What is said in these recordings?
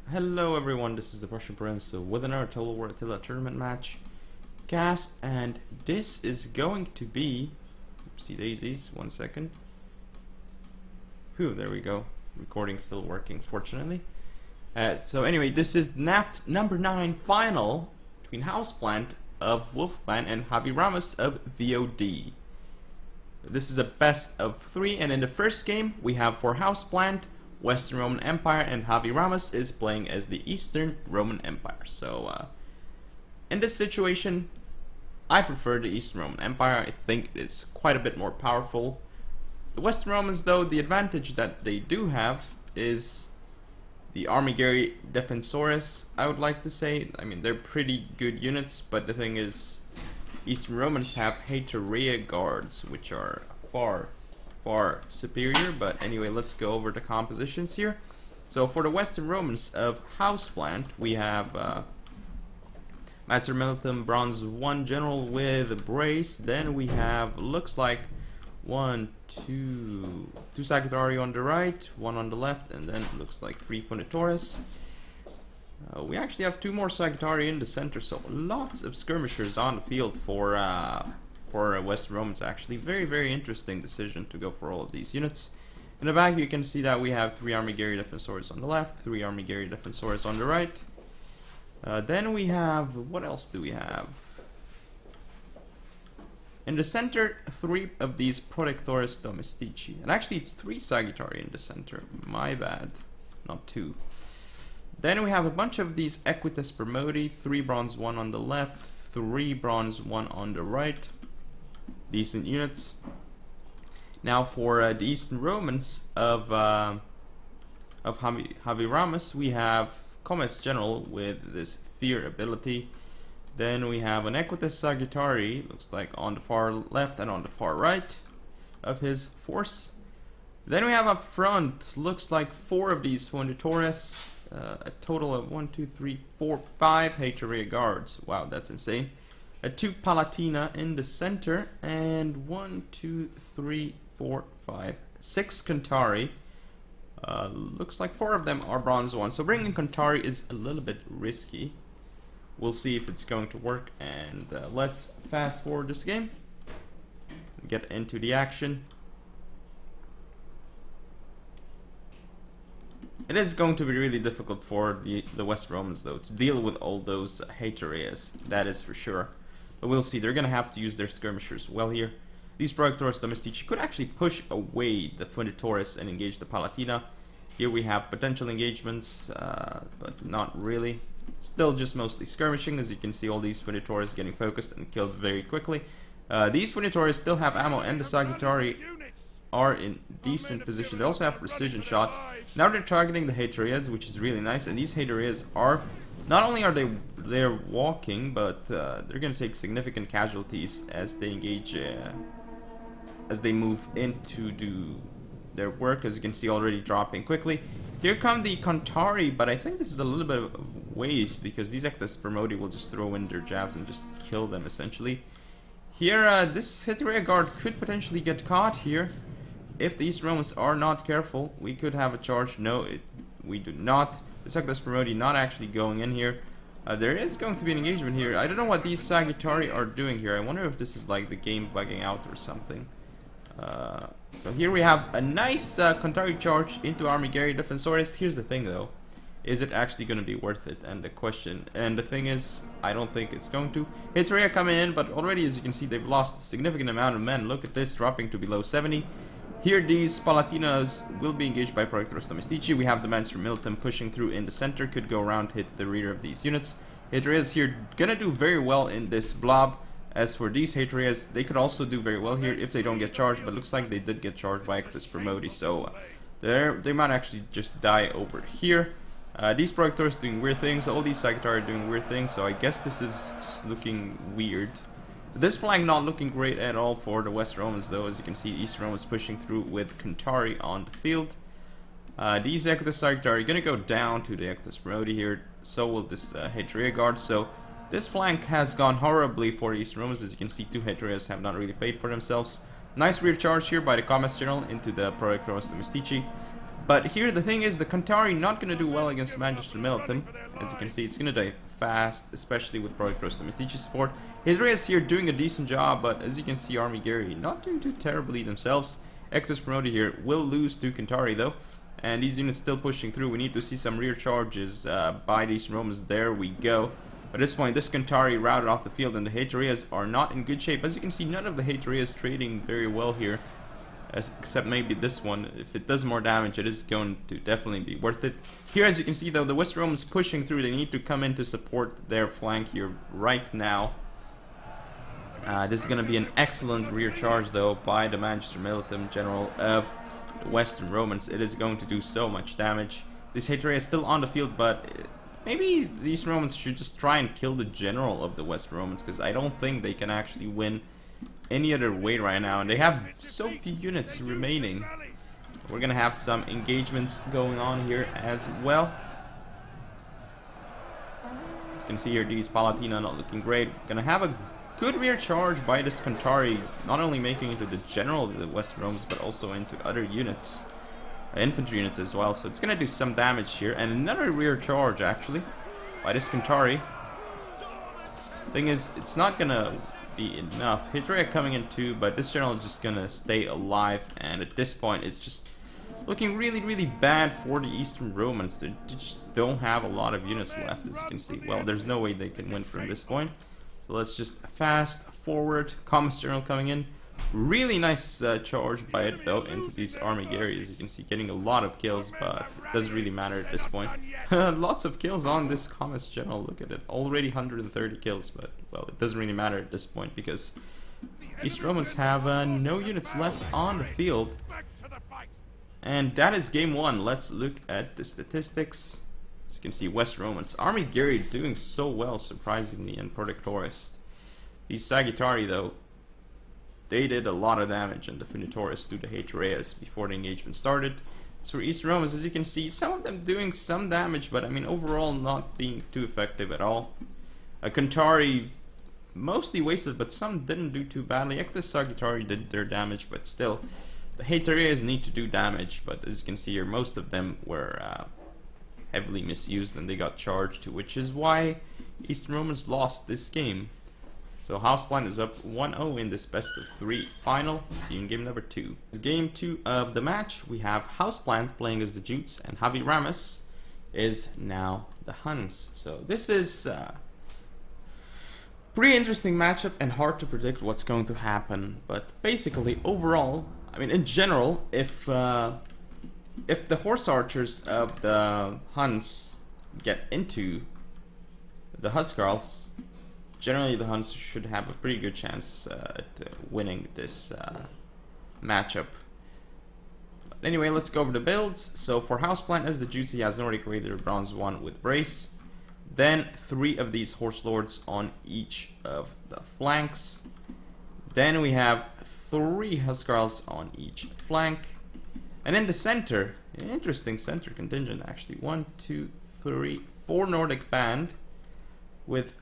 Hello everyone, this is the Russian Prince with another Total War Attila tournament match cast, and this is going to be, oopsie daisies, 1 second. Whew, there we go. Recording still working, fortunately. So anyway, this is NAFT number 9 final between Houseplant of Wolf Clan and Javi Ramos of VOD. This is a best of 3, and in the first game we have for Houseplant Western Roman Empire, and Javi Ramos is playing as the Eastern Roman Empire. So in this situation, I prefer the Eastern Roman Empire. I think it is quite a bit more powerful. The Western Romans, though, the advantage that they do have is the Armigeri Defensores, I would like to say. I mean, they're pretty good units, but the thing is, Eastern Romans have Hateria Guards, which are far superior. But anyway, let's go over the compositions here. So for the Western Romans of Houseplant, we have Master Militum Bronze 1 General with a brace. Then we have, looks like, two Sagittarii on the right, 1 on the left, and then it looks like 3 Funitores. We actually have 2 more Sagittarii in the center, so lots of skirmishers on the field for Western Romans. Actually, very interesting decision to go for all of these units. In the back, you can see that we have 3 Armigeri Defensores on the left, 3 Armigeri Defensores on the right. Then we have, what else do we have? In the center, 3 of these Protectores Domestici. And actually, it's 3 Sagittarii in the center. My bad. Not 2. Then we have a bunch of these Equites Bermodi. 3 Bronze 1 on the left, 3 Bronze 1 on the right. Decent units. Now for the Eastern Romans of Javi Ramos, we have Comes General with this Fear ability. Then we have an Equites Sagittarii, looks like on the far left and on the far right of his force. Then we have up front, looks like 4 of these Funditores, a total of 1, 2, 3, 4, 5 Hateria Guards. Wow, that's insane. 2 Palatina in the center, and 1, 2, 3, 4, 5, 6 Cantari. Looks like 4 of them are Bronze 1, so bringing Cantari is a little bit risky. We'll see if it's going to work, and let's fast forward this game and get into the action. It is going to be really difficult for the West Romans, though, to deal with all those Haterias, that is for sure. But we'll see, they're going to have to use their skirmishers well here. These Protectores Domestici could actually push away the Funditores and engage the Palatina. Here we have potential engagements, but not really. Still just mostly skirmishing, as you can see all these Funditores getting focused and killed very quickly. These Funditores still have ammo, and the Sagittarii are in decent position. They also have precision shot. Now they're targeting the Haterias, which is really nice, and these Haterias are, not only are they're walking, but they're going to take significant casualties as they engage, as they move in to do their work, as you can see already dropping quickly. Here come the Cantari, but I think this is a little bit of waste, because these Equites Bermodi will just throw in their jabs and just kill them, essentially. Here, this Hateria Guard could potentially get caught here. If the East Romans are not careful, we could have a charge. No, we do not. The Equites Bermodi not actually going in here. There is going to be an engagement here. I don't know what these Sagittarii are doing here. I wonder if this is like the game bugging out or something. So here we have a nice Cantari charge into Armigeri Defensores. Here's the thing, though. Is it actually going to be worth it? And the thing is, I don't think it's going to. Hateria coming in, but already, as you can see, they've lost a significant amount of men. Look at this, dropping to below 70. Here, these Palatinas will be engaged by Protectores Domestici. We have the Master Militum pushing through in the center, could go around, hit the rear of these units. Haterias here gonna do very well in this blob. As for these Haterias, they could also do very well here if they don't get charged, but looks like they did get charged by Equites Bermodi, so they might actually just die over here. These Protectores doing weird things, all these Sagittarii are doing weird things, so I guess this is just looking weird. This flank not looking great at all for the West Romans, though. As you can see, East Romans pushing through with Cantari on the field. These Equites Sagittarii are going to go down to the Equites Bermodi here. So will this Hateria Guard. So this flank has gone horribly for East Romans. As you can see, 2 Haterias have not really paid for themselves. Nice rear charge here by the Comes General into the Protectores Domestici. But here the thing is, the Kantari not going to do well against Magister Militum. As you can see, it's going to die fast, especially with Project Rose Domestici support. His Reyes here doing a decent job, but as you can see, Army Gary not doing too terribly themselves. Ectus Promoter here will lose to Kantari though, and these units still pushing through. We need to see some rear charges by these Romans. There we go. At this point, this Kantari routed off the field, and the Haterias are not in good shape. As you can see, none of the Haterias trading very well here, except maybe this one. If it does more damage, it is going to definitely be worth it. Here, as you can see though, the West Romans pushing through. They need to come in to support their flank here right now. This is going to be an excellent rear charge though by the Magister Militum General of the Western Romans. It is going to do so much damage. This Hateria is still on the field, but maybe these Romans should just try and kill the general of the West Romans, because I don't think they can actually win any other way right now, and they have so few units remaining. We're gonna have some engagements going on here as well. As you can see here, these Palatina not looking great. Gonna have a good rear charge by this Kantari, not only making it to the general of the West Romans, but also into other units. Infantry units as well, so it's gonna do some damage here, and another rear charge actually by this Kantari. Thing is, it's not gonna be enough. Hitrea coming in too, but this general is just gonna stay alive, and at this point it's just looking really bad for the Eastern Romans. They just don't have a lot of units left, as you can see. Well, there's no way they can win from this point, so let's just fast forward. Commerce general coming in. Really nice charge by it though into these army areas. You can see getting a lot of kills, but it doesn't really matter at this point. Lots of kills on this Commerce general. Look at it, already 130 kills, but well, it doesn't really matter at this point because East Romans have no units left on the field. And that is game one. Let's look at the statistics. As you can see, West Romans, Army Gary doing so well, surprisingly, and Protectorist. These Sagittari though, they did a lot of damage on the Funitoris to the Hatereas before the engagement started. As for East Romans, as you can see, some of them doing some damage, but I mean overall not being too effective at all. Kantari mostly wasted, but some didn't do too badly. Ectus Sagittari did their damage, but still, the Hatereas need to do damage, but as you can see here, most of them were heavily misused and they got charged to, which is why East Romans lost this game. So houseplant is up 1-0 in this best of 3 final. See you in game number 2. Game 2 of the match, we have houseplant playing as the Jutes, and Javi Ramos is now the Huns. So this is pretty interesting matchup and hard to predict what's going to happen. But basically, overall, I mean in general, if the horse archers of the Huns get into the Huscarls, generally the Huns should have a pretty good chance at winning this matchup. But anyway, let's go over the builds. So for houseplant as the Jutes, he has Nordic Raider Bronze 1 with Brace. Then 3 of these Horse Lords on each of the flanks. Then we have 3 Huscarls on each flank. And in the center, an interesting center contingent actually. 1, 2, 3, 4 Nordic Band with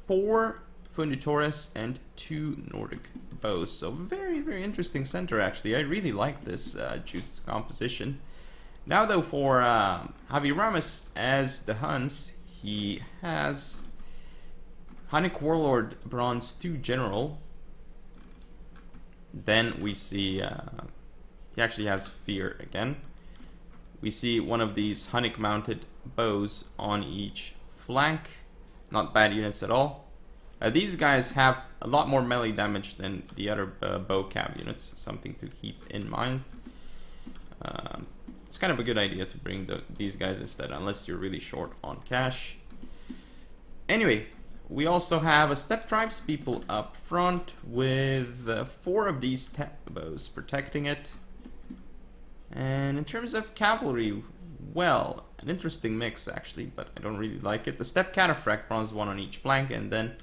4 Funditores and 2 Nordic Bows. So very interesting center actually. I really like this Jutes composition. Now though, for Javi Ramos as the Huns, he has Hunnic Warlord Bronze 2 General. Then we see he actually has Fear again. We see one of these Hunnic mounted bows on each flank. Not bad units at all. These guys have a lot more melee damage than the other bow cab units, something to keep in mind. It's kind of a good idea to bring these guys instead, unless you're really short on cash. Anyway, we also have a Steppe Tribes people up front with 4 of these bows protecting it. And in terms of cavalry, well, an interesting mix actually, but I don't really like it. The Steppe Cataphract Bronze 1 on each flank, and then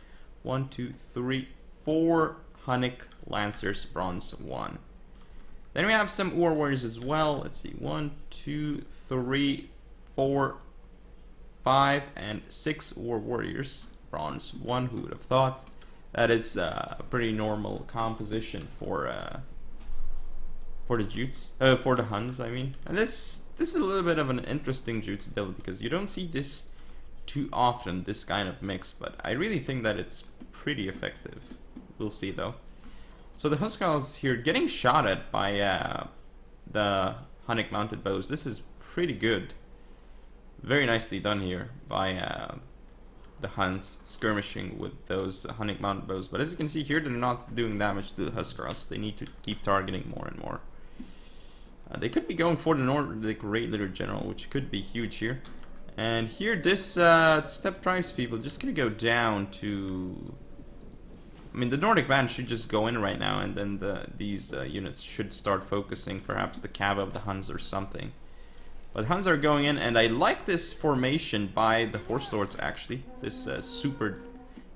1, 2, 3, 4 Hunnic Lancers Bronze 1. Then we have some War Warriors as well. Let's see, 1, 2, 3, 4, 5, and 6 War Warriors Bronze 1. Who would have thought? That is a pretty normal composition for for the Jutes, for the Huns, I mean. And this is a little bit of an interesting Jutes build because you don't see this too often, this kind of mix, but I really think that it's pretty effective. We'll see though. So the Huskarls here getting shot at by the Hunnic mounted bows. This is pretty good. Very nicely done here by the Huns skirmishing with those Hunnic mounted bows. But as you can see here, they're not doing damage to the Huskarls. They need to keep targeting more and more. They could be going for the Nordic Raid Leader General, which could be huge here. And here, this Steppe Tribes people just gonna go down to... I mean, the Nordic band should just go in right now, and then these units should start focusing, perhaps the cav of the Huns or something. But Huns are going in, and I like this formation by the Horse Lords, actually. This super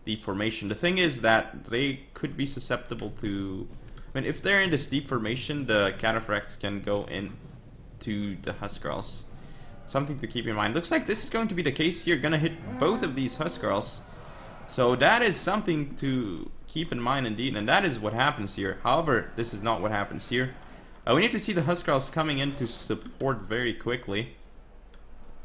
deep formation. The thing is that they could be susceptible to... I mean, if they're in this deep formation, the Cataphracts can go in to the Huskarls. Something to keep in mind. Looks like this is going to be the case here. Gonna hit both of these Huskarls. So that is something to keep in mind indeed. And that is what happens here. However, this is not what happens here. We need to see the Huskarls coming in to support very quickly.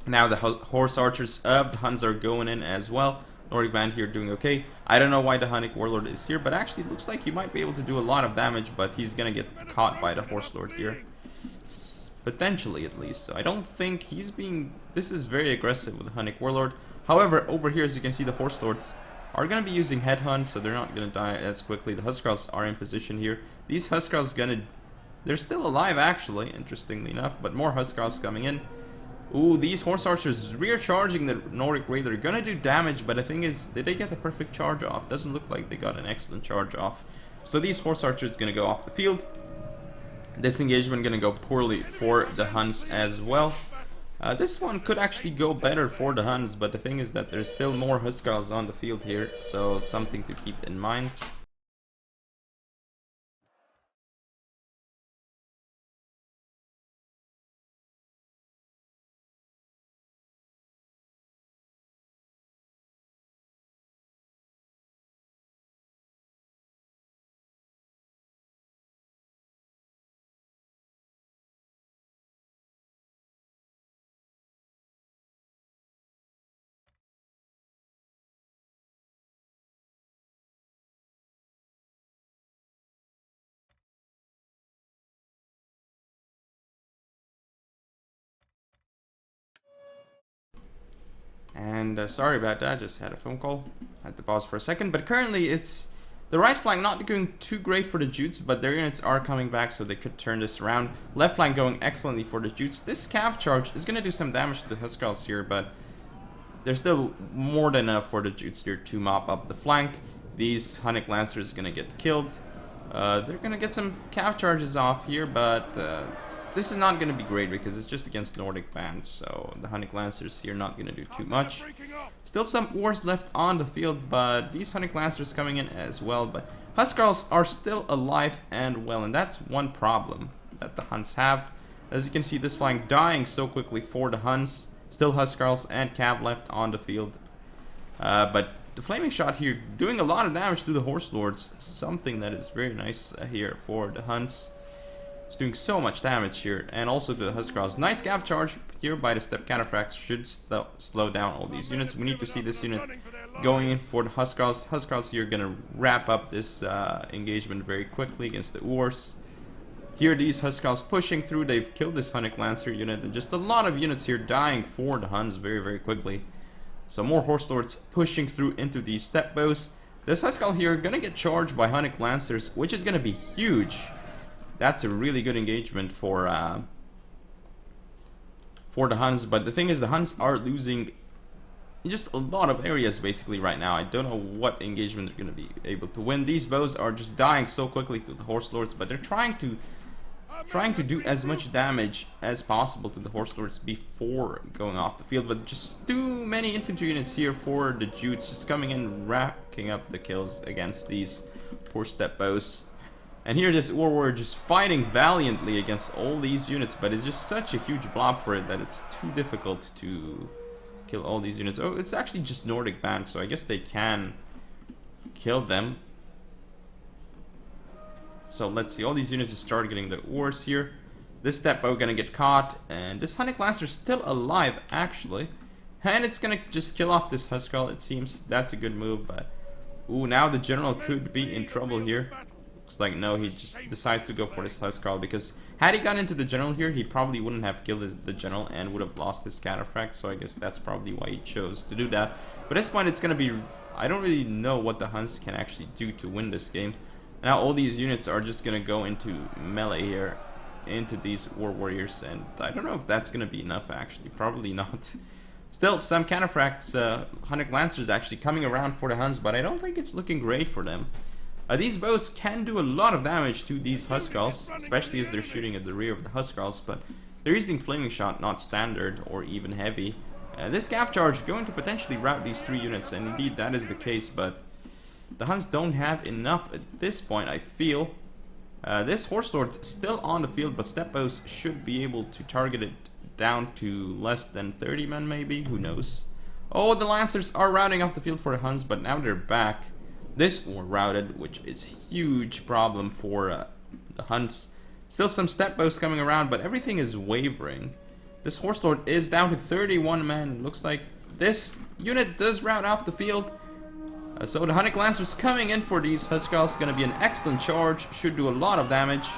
Now the Horse Archers of the Huns are going in as well. Nordic band here doing okay. I don't know why the Hunnic Warlord is here, but actually it looks like he might be able to do a lot of damage, but he's gonna get caught by the Horse Lord here. Potentially, at least. So I don't think he's being... This is very aggressive with the Hunnic Warlord. However, over here, as you can see, the Horse Lords are going to be using Headhunt, so they're not going to die as quickly. The Huskarls are in position here. These Huskarls going to... They're still alive, actually, interestingly enough, but more Huskarls coming in. Ooh, these Horse Archers rear charging the Nordic Raider. Going to do damage, but the thing is, did they get a perfect charge off? Doesn't look like they got an excellent charge off. So these Horse Archers going to go off the field. This engagement gonna go poorly for the Huns as well. This one could actually go better for the Huns, but the thing is that there's still more Huskarls on the field here, so something to keep in mind. And sorry about that, just had a phone call. Had to pause for a second, but currently it's the right flank not doing too great for the Jutes, but their units are coming back, so they could turn this around. Left flank going excellently for the Jutes. This cav charge is going to do some damage to the Huskarls here, but there's still more than enough for the Jutes here to mop up the flank. These Hunnic Lancers are going to get killed. They're going to get some cav charges off here, but this is not going to be great because it's just against Nordic band, so the Hunnic Lancers here not going to do too much. Still some wars left on the field, but these Hunnic Lancers coming in as well. But Huskarls are still alive and well, and that's one problem that the Huns have. As you can see, this flank dying so quickly for the Huns. Still Huskarls and cav left on the field. But the Flaming Shot here doing a lot of damage to the Horse Lords. Something that is very nice here for the Huns. It's doing so much damage here, and also to the Huskarls. Nice cav charge here by the Steppe Cataphracts should slow down all these units. We need to see this unit going in for the Huskarls. Huskarls here gonna wrap up this engagement very quickly against the Urs. Here these Huskarls pushing through. They've killed this Hunnic Lancer unit, and just a lot of units here dying for the Huns very, very quickly. So more Horse Lords pushing through into these Steppe Bows. This Huskarl here gonna get charged by Hunnic Lancers, which is gonna be huge. That's a really good engagement for the Huns, but the thing is the Huns are losing just a lot of areas basically right now. I don't know what engagement they're going to be able to win. These bows are just dying so quickly to the Horse Lords, but they're trying to do as much damage as possible to the Horse Lords before going off the field, but just too many infantry units here for the Jutes just coming in, racking up the kills against these poor Steppe Bows. And here this warrior just fighting valiantly against all these units, but it's just such a huge blob for it that it's too difficult to kill all these units. Oh, it's actually just Nordic band, so I guess they can kill them. So let's see, all these units just start getting the ores here. This step bow gonna get caught, and this Hunnic Lancer's still alive, actually. And it's gonna just kill off this Huskarl, it seems. That's a good move, but... Ooh, now the general could be in trouble here. Looks like no, he just decides to go for this Huskarl, because had he gone into the general here, he probably wouldn't have killed the general and would have lost his cataphract, so I guess that's probably why he chose to do that. But at this point, it's gonna be... I don't really know what the Huns can actually do to win this game. Now all these units are just gonna go into melee here, into these war warriors, and I don't know if that's gonna be enough actually. Probably not. Still, some cataphracts, Hunnic Lancers actually coming around for the Huns, but I don't think it's looking great for them. These bows can do a lot of damage to these Huskarls, especially as they're shooting at the rear of the Huskarls, but they're using Flaming Shot, not standard or even heavy. This Gaff Charge going to potentially rout these 3 units, and indeed that is the case, but the Huns don't have enough at this point, I feel. This Horse Lord's still on the field, but Step Bows should be able to target it down to less than 30 men maybe, who knows. Oh, the Lancers are routing off the field for the Huns, but now they're back. This war routed, which is a huge problem for the Huns. Still some Step Bows coming around, but everything is wavering. This Horse Lord is down to 31 men. Looks like this unit does rout off the field. So the Hunnic Lancers coming in for these Huskarls. Gonna be an excellent charge. Should do a lot of damage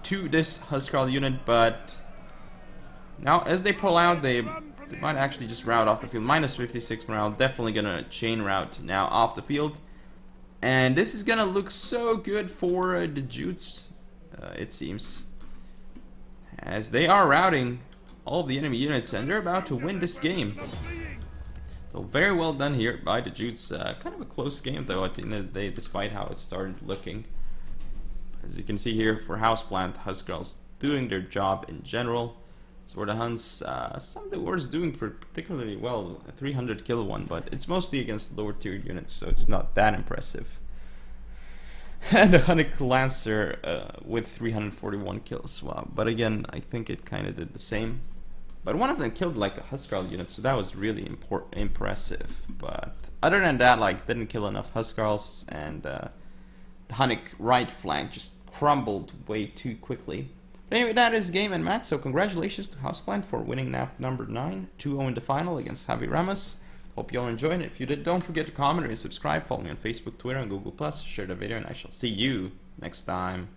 to this Huskarl unit, but now as they pull out, they might actually just rout off the field. Minus 56 morale. Definitely gonna chain route now off the field. And this is gonna look so good for the Jutes, it seems. As they are routing all of the enemy units, and they're about to win this game. So very well done here by the Jutes. Kind of a close game though at the end of the day, despite how it started looking. As you can see here, for houseplant, Huskarls doing their job in general. So for the Huns, some of the wars doing particularly well, a 300 kill one, but it's mostly against lower tier units, so it's not that impressive. And the Hunnic Lancer with 341 kills. Wow, but again, I think it kind of did the same. But one of them killed like a Huskarl unit, so that was really impressive. But other than that, like, didn't kill enough Huskarls, and the Hunnic right flank just crumbled way too quickly. But anyway, that is game and match, so congratulations to houseplant for winning NAFT number 9, 2-0 in the final against Javi Ramos. Hope you all enjoyed it. If you did, don't forget to comment and subscribe, follow me on Facebook, Twitter, and Google+, share the video, and I shall see you next time.